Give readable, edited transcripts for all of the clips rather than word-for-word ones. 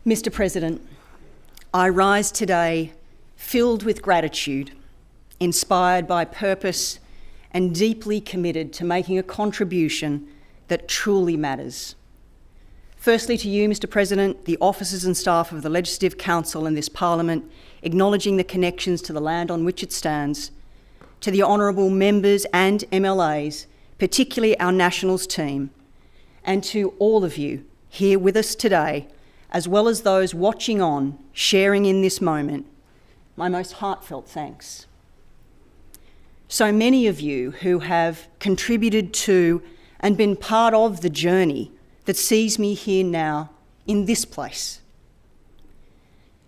Mr. President, I rise today filled with gratitude, inspired by purpose, and deeply committed to making a contribution that truly matters. Firstly, to you, Mr. President, the officers and staff of the Legislative Council and this Parliament, acknowledging the connections to the land on which it stands, to the honourable members and MLAs, particularly our Nationals team, and to all of you here with us today, as well as those watching on, sharing in this moment, my most heartfelt thanks. So many of you who have contributed to and been part of the journey that sees me here now in this place.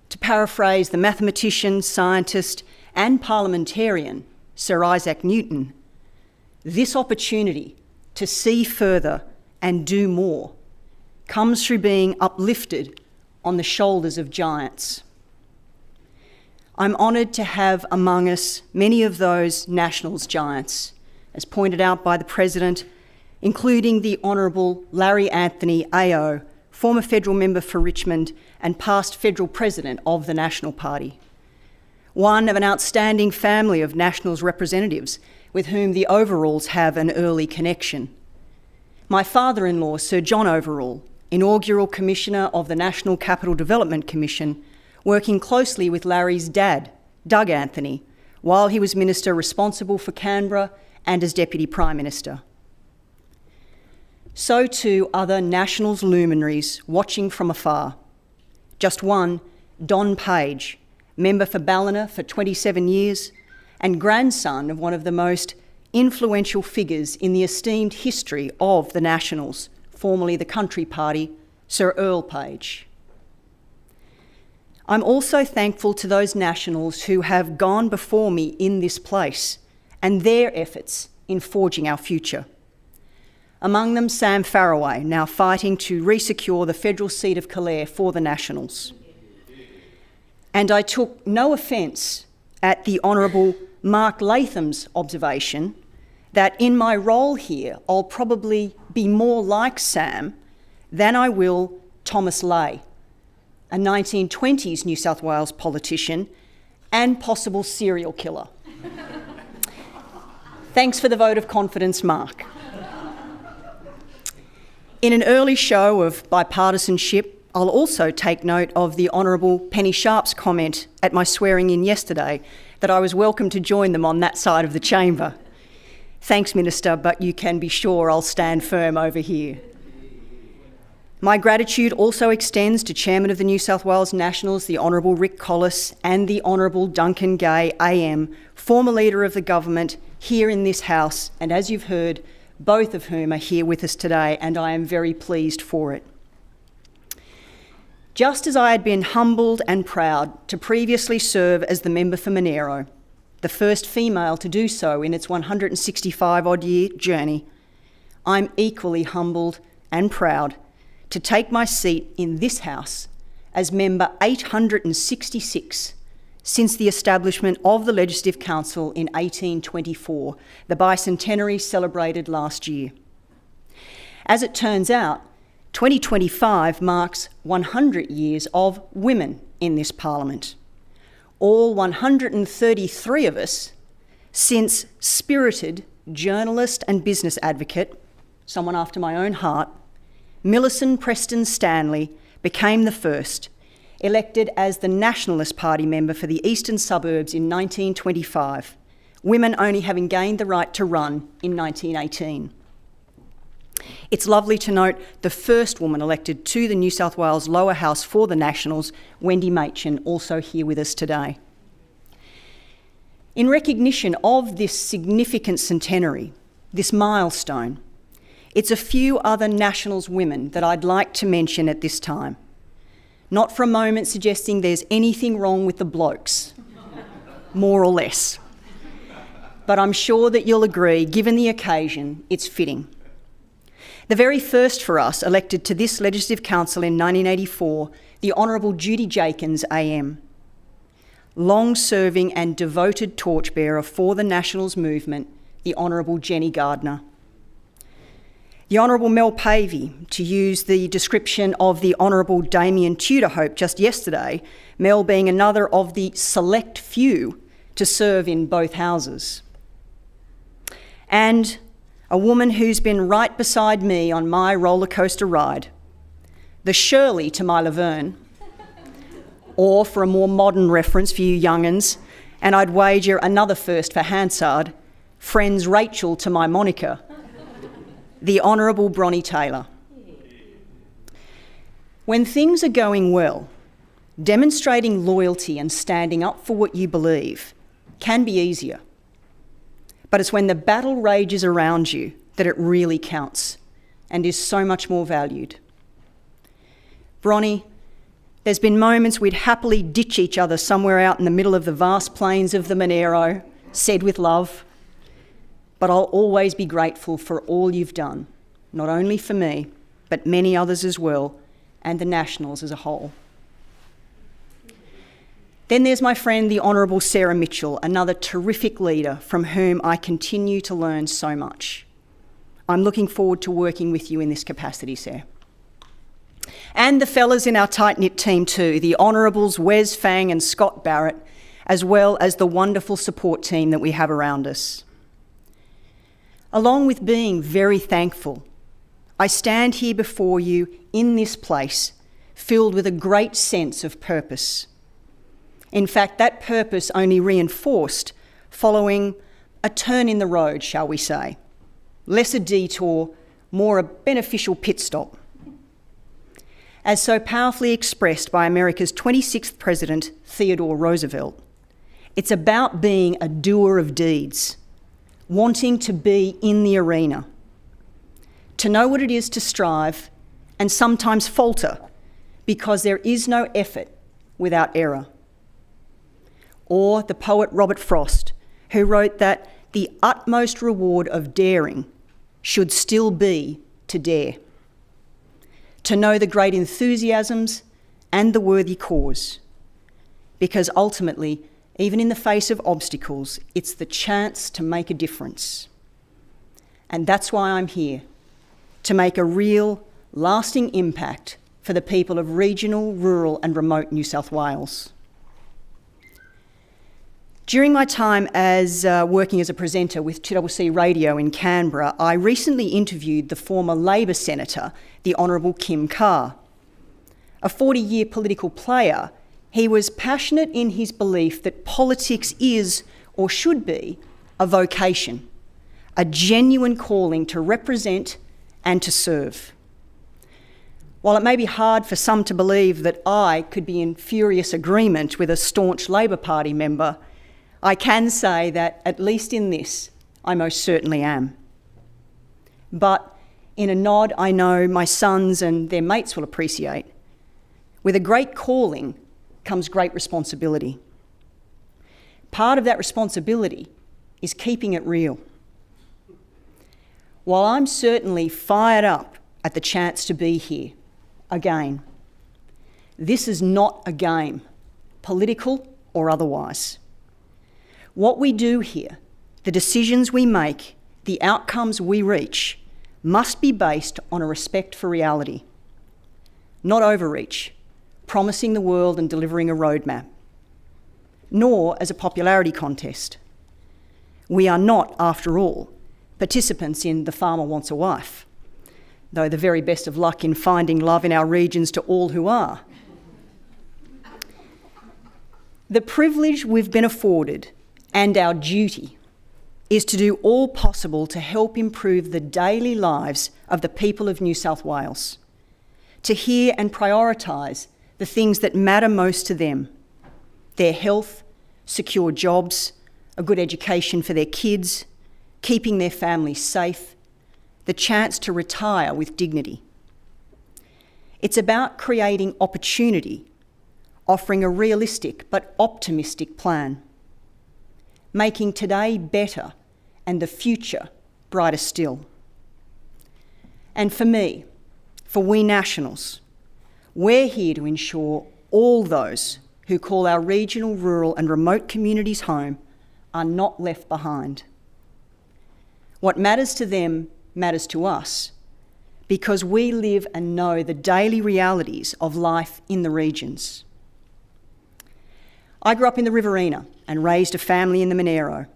To paraphrase the mathematician, scientist, and parliamentarian Sir Isaac Newton, this opportunity to see further and do more comes through being uplifted on the shoulders of giants. I'm honoured to have among us many of those Nationals giants, as pointed out by the President, including the Honourable Larry Anthony AO, former federal member for Richmond and past federal president of the National Party. One of an outstanding family of Nationals representatives with whom the Overalls have an early connection. My father-in-law, Sir John Overall, inaugural Commissioner of the National Capital Development Commission, working closely with Larry's dad, Doug Anthony, while he was Minister responsible for Canberra and as Deputy Prime Minister. So too other Nationals luminaries watching from afar. Just one, Don Page, member for Ballina for 27 years and grandson of one of the most influential figures in the esteemed history of the Nationals, formerly the Country Party, Sir Earl Page. I'm also thankful to those Nationals who have gone before me in this place and their efforts in forging our future. Among them, Sam Farraway, now fighting to resecure the federal seat of Calare for the Nationals. And I took no offence at the Honourable Mark Latham's observation that in my role here, I'll probably be more like Sam than I will Thomas Leigh, a 1920s New South Wales politician and possible serial killer. Thanks for the vote of confidence, Mark. In an early show of bipartisanship, I'll also take note of the Honourable Penny Sharp's comment at my swearing-in yesterday that I was welcome to join them on that side of the chamber. Thanks, Minister, but you can be sure I'll stand firm over here. My gratitude also extends to Chairman of the New South Wales Nationals, the Honourable Rick Collis, and the Honourable Duncan Gay AM, former Leader of the Government, here in this House, and as you've heard, both of whom are here with us today, and I am very pleased for it. Just as I had been humbled and proud to previously serve as the member for Monero, the first female to do so in its 165-odd-year journey, I'm equally humbled and proud to take my seat in this House as member 866 since the establishment of the Legislative Council in 1824, the bicentenary celebrated last year. As it turns out, 2025 marks 100 years of women in this Parliament. All 133 of us, since spirited journalist and business advocate, someone after my own heart, Millicent Preston Stanley became the first, elected as the Nationalist Party member for the Eastern Suburbs in 1925, women only having gained the right to run in 1918. It's lovely to note the first woman elected to the New South Wales Lower House for the Nationals, Wendy Machin, also here with us today. In recognition of this significant centenary, this milestone, it's a few other Nationals women that I'd like to mention at this time. Not for a moment suggesting there's anything wrong with the blokes, more or less. But I'm sure that you'll agree, given the occasion, it's fitting. The very first for us, elected to this Legislative Council in 1984, the Honourable Judy Jenkins AM. Long-serving and devoted torchbearer for the Nationals movement, the Honourable Jenny Gardner. The Honourable Mel Pavey, to use the description of the Honourable Damien Tudor-Hope just yesterday, Mel being another of the select few to serve in both houses. And a woman who's been right beside me on my roller coaster ride, the Shirley to my Laverne, or for a more modern reference for you young'uns, and I'd wager another first for Hansard, Friends Rachel to my Monica, the Honourable Bronnie Taylor. When things are going well, demonstrating loyalty and standing up for what you believe can be easier. But it's when the battle rages around you that it really counts and is so much more valued. Bronnie, there's been moments we'd happily ditch each other somewhere out in the middle of the vast plains of the Monero, said with love. But I'll always be grateful for all you've done, not only for me, but many others as well, and the Nationals as a whole. Then there's my friend, the Honourable Sarah Mitchell, another terrific leader from whom I continue to learn so much. I'm looking forward to working with you in this capacity, Sarah. And the fellas in our tight-knit team too, the Honourables Wes Fang and Scott Barrett, as well as the wonderful support team that we have around us. Along with being very thankful, I stand here before you in this place, filled with a great sense of purpose. In fact, that purpose only reinforced following a turn in the road, shall we say. Less a detour, more a beneficial pit stop. As so powerfully expressed by America's 26th President, Theodore Roosevelt, it's about being a doer of deeds, wanting to be in the arena, to know what it is to strive and sometimes falter because there is no effort without error. Or the poet Robert Frost, who wrote that the utmost reward of daring should still be to dare, to know the great enthusiasms and the worthy cause, because ultimately, even in the face of obstacles, it's the chance to make a difference. And that's why I'm here, to make a real, lasting impact for the people of regional, rural and remote New South Wales. During my time as working as a presenter with 2CC Radio in Canberra, I recently interviewed the former Labor Senator, the Honourable Kim Carr. A 40-year political player, he was passionate in his belief that politics is, or should be, a vocation, a genuine calling to represent and to serve. While it may be hard for some to believe that I could be in furious agreement with a staunch Labor Party member, I can say that, at least in this, I most certainly am. But in a nod I know my sons and their mates will appreciate, with a great calling comes great responsibility. Part of that responsibility is keeping it real. While I'm certainly fired up at the chance to be here again, this is not a game, political or otherwise. What we do here, the decisions we make, the outcomes we reach, must be based on a respect for reality, not overreach, promising the world and delivering a roadmap, nor as a popularity contest. We are not, after all, participants in The Farmer Wants a Wife, though the very best of luck in finding love in our regions to all who are. The privilege we've been afforded and our duty is to do all possible to help improve the daily lives of the people of New South Wales, to hear and prioritise the things that matter most to them: their health, secure jobs, a good education for their kids, keeping their families safe, the chance to retire with dignity. It's about creating opportunity, offering a realistic but optimistic plan, making today better and the future brighter still. And for me, for we Nationals, we're here to ensure all those who call our regional, rural and remote communities home are not left behind. What matters to them matters to us, because we live and know the daily realities of life in the regions. I grew up in the Riverina and raised a family in the Monero.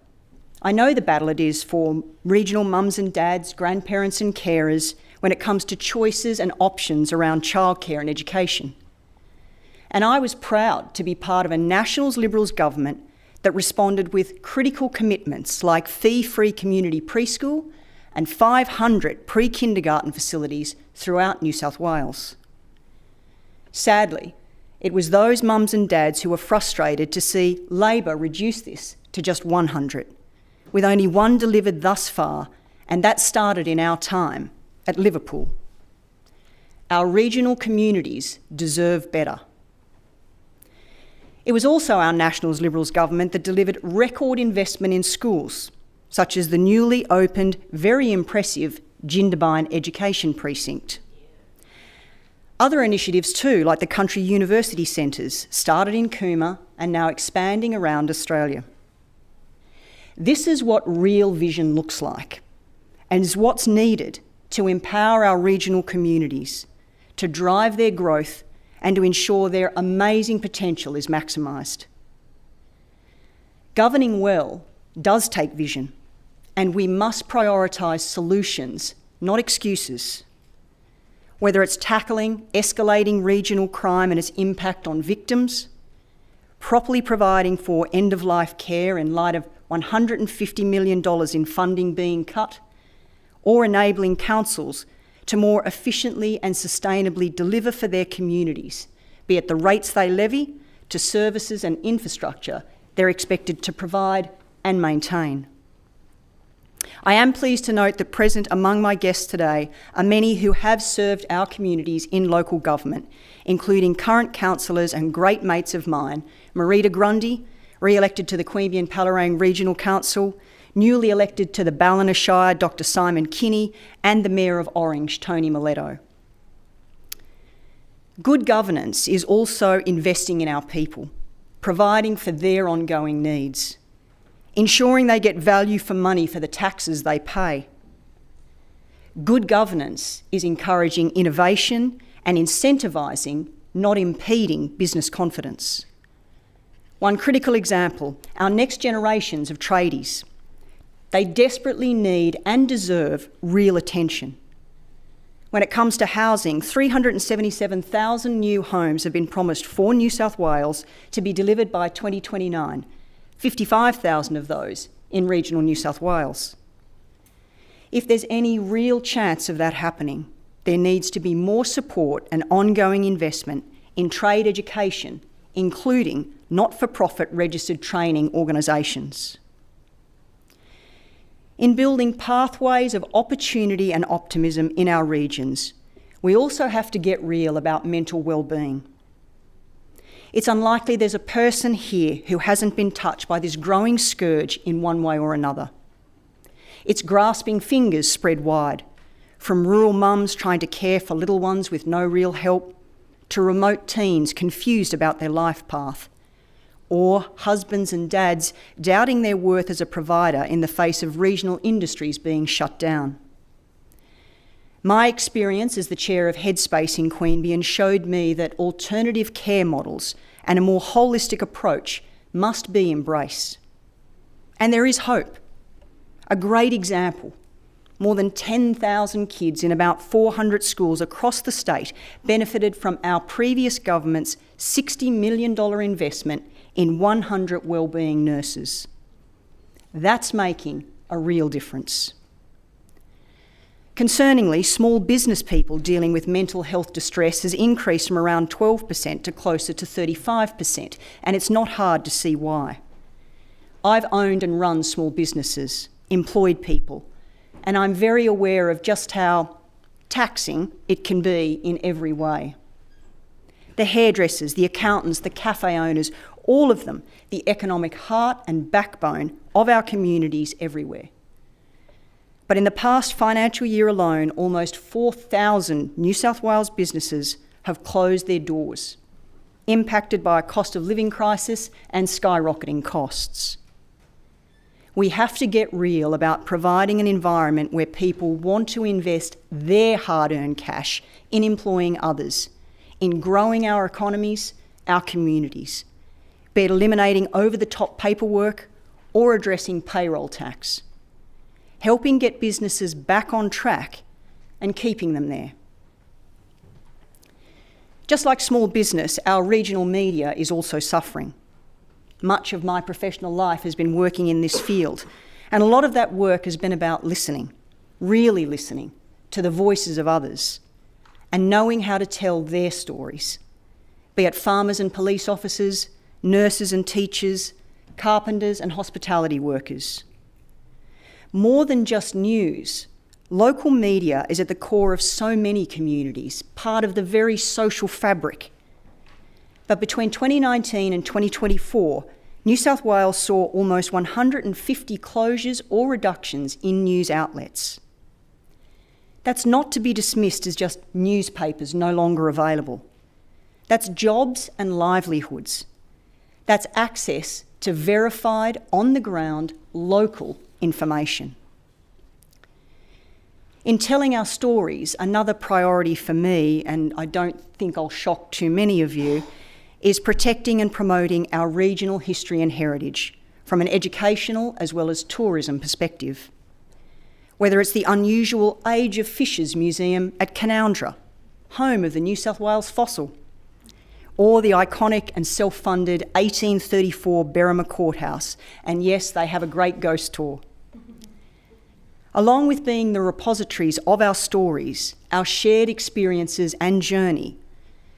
I know the battle it is for regional mums and dads, grandparents and carers when it comes to choices and options around childcare and education. And I was proud to be part of a Nationals Liberals government that responded with critical commitments like fee-free community preschool and 500 pre-kindergarten facilities throughout New South Wales. Sadly, it was those mums and dads who were frustrated to see Labor reduce this to just 100, with only one delivered thus far, and that started in our time at Liverpool. Our regional communities deserve better. It was also our Nationals Liberals government that delivered record investment in schools, such as the newly opened, very impressive Jindabyne Education Precinct. Other initiatives too, like the country university centres, started in Cooma and now expanding around Australia. This is what real vision looks like, and is what's needed to empower our regional communities, to drive their growth and to ensure their amazing potential is maximised. Governing well does take vision, and we must prioritise solutions, not excuses. Whether it's tackling escalating regional crime and its impact on victims, properly providing for end-of-life care in light of $150 million in funding being cut, or enabling councils to more efficiently and sustainably deliver for their communities, be it the rates they levy to services and infrastructure they're expected to provide and maintain. I am pleased to note that present among my guests today are many who have served our communities in local government, including current councillors and great mates of mine, Marita Grundy, re-elected to the Queanbeyan-Palorang Regional Council, newly elected to the Ballina Shire, Dr Simon Kinney, and the Mayor of Orange, Tony Miletto. Good governance is also investing in our people, providing for their ongoing needs, ensuring they get value for money for the taxes they pay. Good governance is encouraging innovation and incentivising, not impeding, business confidence. One critical example, our next generations of tradies. They desperately need and deserve real attention. When it comes to housing, 377,000 new homes have been promised for New South Wales to be delivered by 2029, 55,000 of those in regional New South Wales. If there's any real chance of that happening, there needs to be more support and ongoing investment in trade education, including not-for-profit registered training organisations. In building pathways of opportunity and optimism in our regions, we also have to get real about mental well-being. It's unlikely there's a person here who hasn't been touched by this growing scourge in one way or another. It's grasping fingers spread wide, from rural mums trying to care for little ones with no real help, to remote teens confused about their life path, or husbands and dads doubting their worth as a provider in the face of regional industries being shut down. My experience as the chair of Headspace in Queanbeyan showed me that alternative care models and a more holistic approach must be embraced. And there is hope. A great example. More than 10,000 kids in about 400 schools across the state benefited from our previous government's $60 million investment in 100 wellbeing nurses. That's making a real difference. Concerningly, small business people dealing with mental health distress has increased from around 12% to closer to 35%, and it's not hard to see why. I've owned and run small businesses, employed people, and I'm very aware of just how taxing it can be in every way. The hairdressers, the accountants, the cafe owners, all of them, the economic heart and backbone of our communities everywhere. But in the past financial year alone, almost 4,000 New South Wales businesses have closed their doors, impacted by a cost of living crisis and skyrocketing costs. We have to get real about providing an environment where people want to invest their hard-earned cash in employing others, in growing our economies, our communities, be it eliminating over-the-top paperwork or addressing payroll tax, helping get businesses back on track and keeping them there. Just like small business, our regional media is also suffering. Much of my professional life has been working in this field, and a lot of that work has been about listening, really listening to the voices of others and knowing how to tell their stories, be it farmers and police officers, nurses and teachers, carpenters and hospitality workers. More than just news, local media is at the core of so many communities, part of the very social fabric. But between 2019 and 2024, New South Wales saw almost 150 closures or reductions in news outlets. That's not to be dismissed as just newspapers no longer available. That's jobs and livelihoods. That's access to verified, on-the-ground, local information. In telling our stories, another priority for me, and I don't think I'll shock too many of you, is protecting and promoting our regional history and heritage from an educational as well as tourism perspective. Whether it's the unusual Age of Fishes Museum at Canowindra, home of the New South Wales fossil, or the iconic and self-funded 1834 Berrima Courthouse, and yes, they have a great ghost tour. Along with being the repositories of our stories, our shared experiences and journey,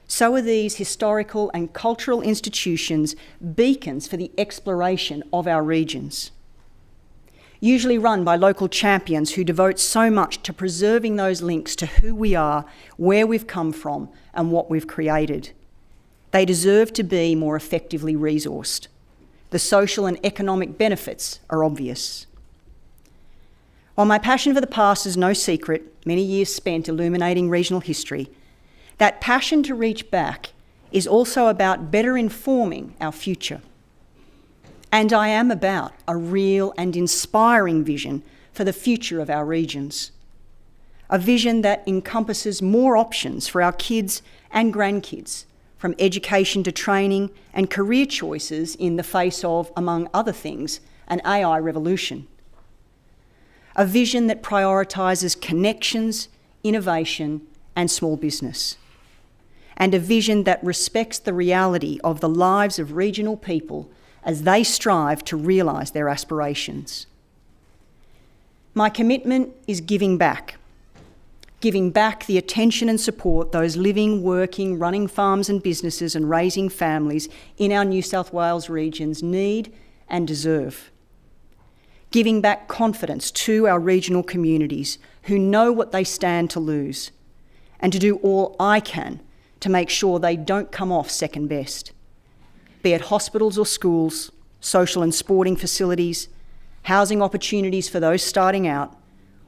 so are these historical and cultural institutions beacons for the exploration of our regions. Usually run by local champions who devote so much to preserving those links to who we are, where we've come from, and what we've created. They deserve to be more effectively resourced. The social and economic benefits are obvious. While my passion for the past is no secret, many years spent illuminating regional history, that passion to reach back is also about better informing our future. And I am about a real and inspiring vision for the future of our regions. A vision that encompasses more options for our kids and grandkids, from education to training and career choices in the face of, among other things, an AI revolution. A vision that prioritises connections, innovation, and small business. And a vision that respects the reality of the lives of regional people as they strive to realise their aspirations. My commitment is giving back the attention and support those living, working, running farms and businesses and raising families in our New South Wales regions need and deserve. Giving back confidence to our regional communities who know what they stand to lose, and to do all I can to make sure they don't come off second best, be it hospitals or schools, social and sporting facilities, housing opportunities for those starting out,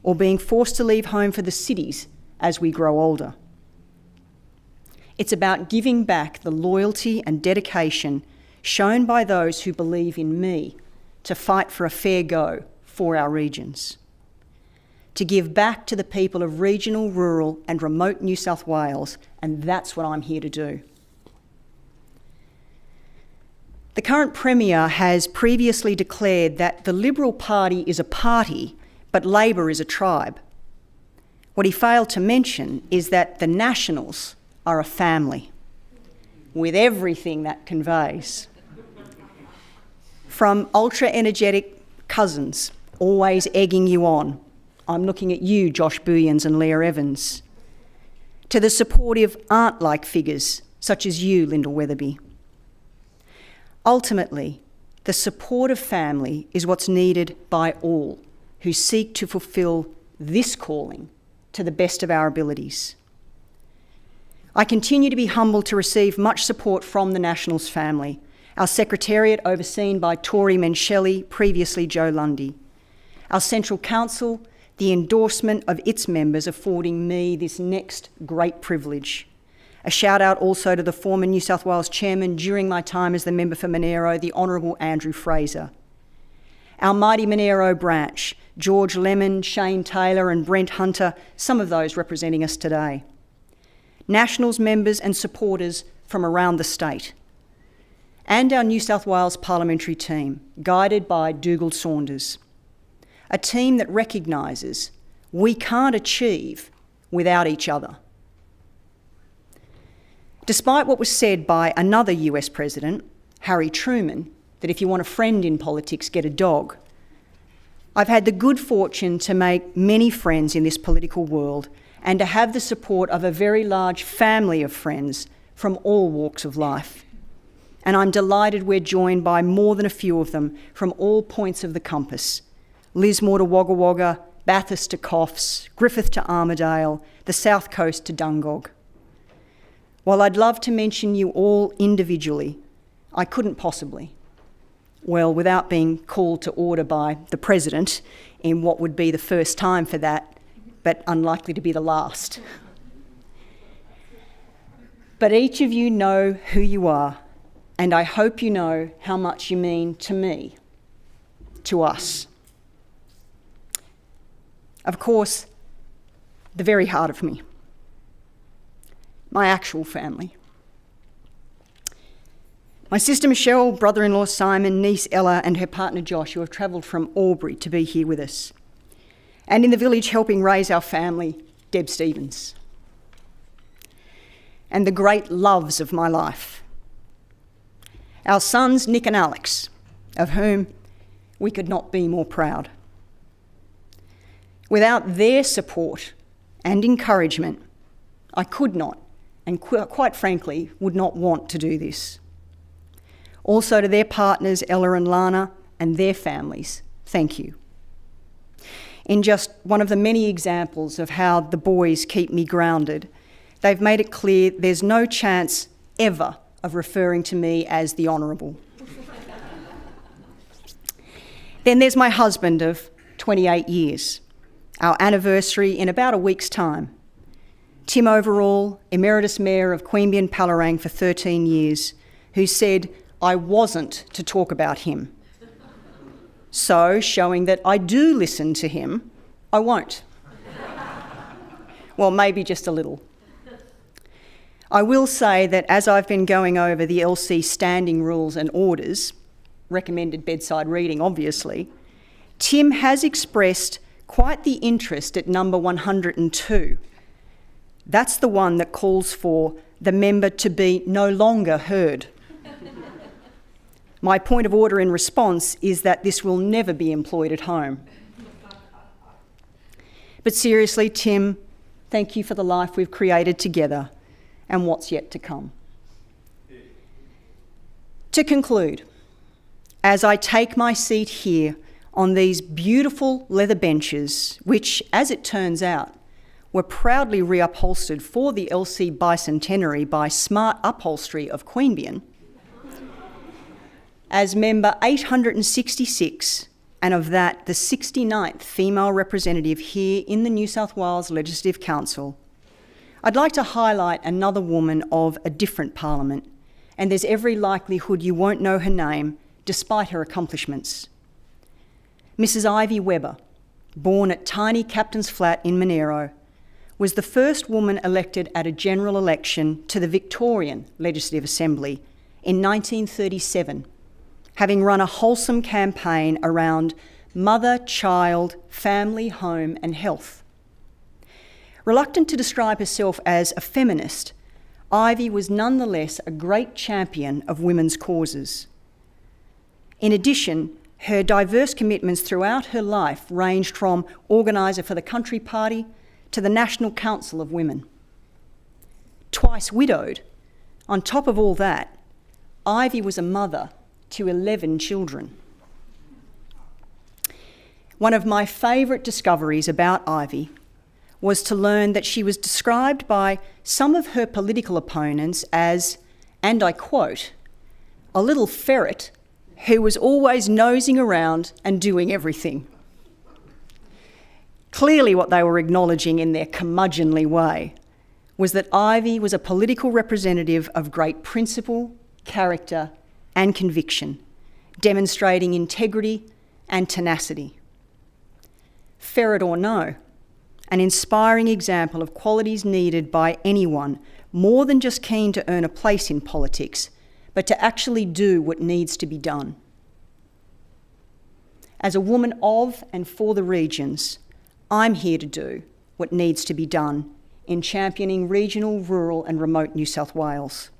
or being forced to leave home for the cities as we grow older. It's about giving back the loyalty and dedication shown by those who believe in me to fight for a fair go for our regions. To give back to the people of regional, rural and remote New South Wales, and that's what I'm here to do. The current Premier has previously declared that the Liberal Party is a party, but Labor is a tribe. What he failed to mention is that the Nationals are a family, with everything that conveys. From ultra-energetic cousins, always egging you on, I'm looking at you, Josh Booyans and Leah Evans, to the supportive aunt-like figures, such as you, Lyndall Weatherby. Ultimately, the support of family is what's needed by all who seek to fulfil this calling to the best of our abilities. I continue to be humbled to receive much support from the Nationals family, our Secretariat overseen by Tori Mencheli, previously Joe Lundy, our Central Council, the endorsement of its members affording me this next great privilege. A shout out also to the former New South Wales Chairman during my time as the member for Monero, the Honourable Andrew Fraser. Our mighty Monero branch, George Lemon, Shane Taylor and Brent Hunter, some of those representing us today. Nationals members and supporters from around the state. And our New South Wales parliamentary team, guided by Dougal Saunders. A team that recognises we can't achieve without each other. Despite what was said by another US president, Harry Truman, that if you want a friend in politics, get a dog, I've had the good fortune to make many friends in this political world and to have the support of a very large family of friends from all walks of life. And I'm delighted we're joined by more than a few of them from all points of the compass. Lismore to Wagga Wagga, Bathurst to Coffs, Griffith to Armidale, the South Coast to Dungog. While I'd love to mention you all individually, I couldn't possibly. Well, without being called to order by the President in what would be the first time for that, but unlikely to be the last. But each of you know who you are, and I hope you know how much you mean to me, to us. Of course, the very heart of me, my actual family. My sister Michelle, brother-in-law Simon, niece Ella and her partner Josh, who have travelled from Albury to be here with us. And in the village helping raise our family, Deb Stevens. And the great loves of my life. Our sons Nick and Alex, of whom we could not be more proud. Without their support and encouragement, I could not, and quite frankly, would not want to do this. Also to their partners, Ella and Lana, and their families, thank you. In just one of the many examples of how the boys keep me grounded, they've made it clear there's no chance ever of referring to me as the Honourable. Then there's my husband of 28 years, our anniversary in about a week's time. Tim Overall, Emeritus Mayor of Queanbeyan Palorang for 13 years, who said I wasn't to talk about him. So, showing that I do listen to him, I won't. Well, maybe just a little. I will say that as I've been going over the LC standing rules and orders, recommended bedside reading obviously, Tim has expressed quite the interest at number 102. That's the one that calls for the member to be no longer heard. My point of order in response is that this will never be employed at home. But seriously, Tim, thank you for the life we've created together and what's yet to come. To conclude, as I take my seat here on these beautiful leather benches, which, as it turns out, were proudly reupholstered for the LC Bicentenary by Smart Upholstery of Queanbeyan, as member 866, and of that the 69th female representative here in the New South Wales Legislative Council, I'd like to highlight another woman of a different parliament, and there's every likelihood you won't know her name despite her accomplishments. Mrs. Ivy Webber, born at tiny Captain's Flat in Monero, was the first woman elected at a general election to the Victorian Legislative Assembly in 1937, having run a wholesome campaign around mother, child, family, home and health. Reluctant to describe herself as a feminist, Ivy was nonetheless a great champion of women's causes. In addition, her diverse commitments throughout her life ranged from organiser for the Country Party to the National Council of Women. Twice widowed, on top of all that, Ivy was a mother to 11 children. One of my favourite discoveries about Ivy was to learn that she was described by some of her political opponents as, and I quote, a little ferret who was always nosing around and doing everything. Clearly what they were acknowledging in their curmudgeonly way was that Ivy was a political representative of great principle, character and conviction, demonstrating integrity and tenacity. Ferret or no, an inspiring example of qualities needed by anyone more than just keen to earn a place in politics, but to actually do what needs to be done. As a woman of and for the regions, I'm here to do what needs to be done in championing regional, rural and remote New South Wales,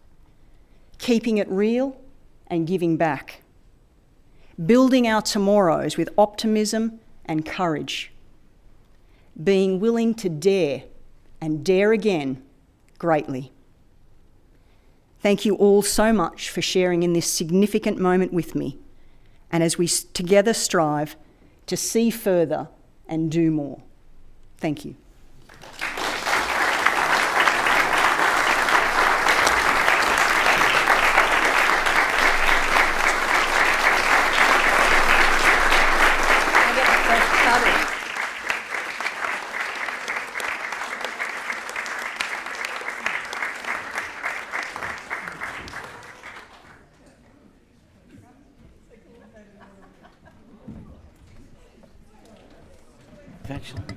keeping it real and giving back, building our tomorrows with optimism and courage, being willing to dare and dare again greatly. Thank you all so much for sharing in this significant moment with me, and as we together strive to see further and do more. Thank you. Actually.